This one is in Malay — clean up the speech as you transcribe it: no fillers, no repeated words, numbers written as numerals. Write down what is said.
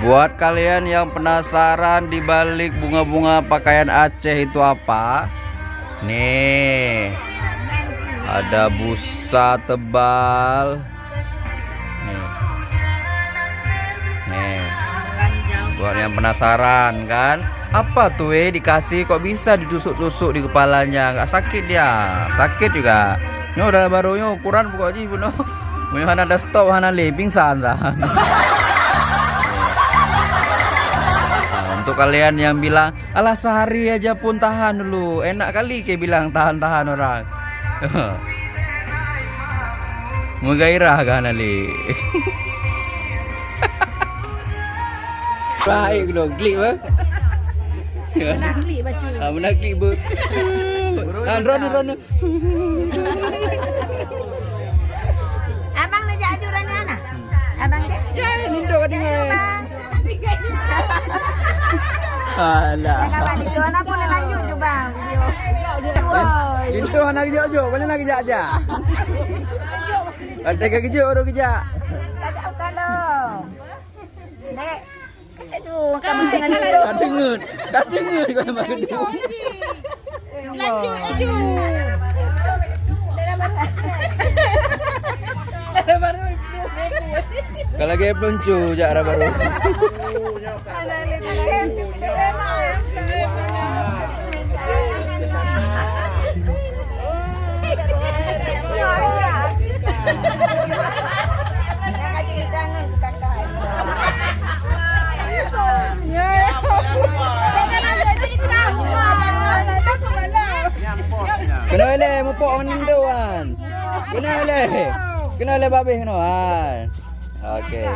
Buat kalian yang penasaran di balik bunga-bunga pakaian Aceh itu apa? Nih, ada busa tebal. Nih, buat yang penasaran kan? Apa tuh dikasih kok bisa ditusuk-tusuk di kepalanya? Nggak sakit dia? Sakit juga. Ini udah barunya ukuran pokoknya ibu no. Punya ada stop hana pingsan lah. Untuk kalian yang bilang, alah sehari aja pun tahan dulu. Enak kali kayak bilang tahan-tahan orang. Menggairah kan Ali. Baik dong, klik bah. Nak klik baju. Nak klik bu. Ronu. Abang nak jatuh rana anak. Abang dia. Ya, lindo kan dengan. Alah. Kawan itu anak pun lanjut tu bang. Lindo anak kerja, mana nak kerja aja? Ada kerja orang kerja. Kacau kalau. Nek. Kacau tu. Kamu jangan lindo. Kau dengar kau nak kedua. Lanjut. Kalau lagi peluncu je arah baru. Kena le mupok nginduan. Kena le babeh kenoan. Okey.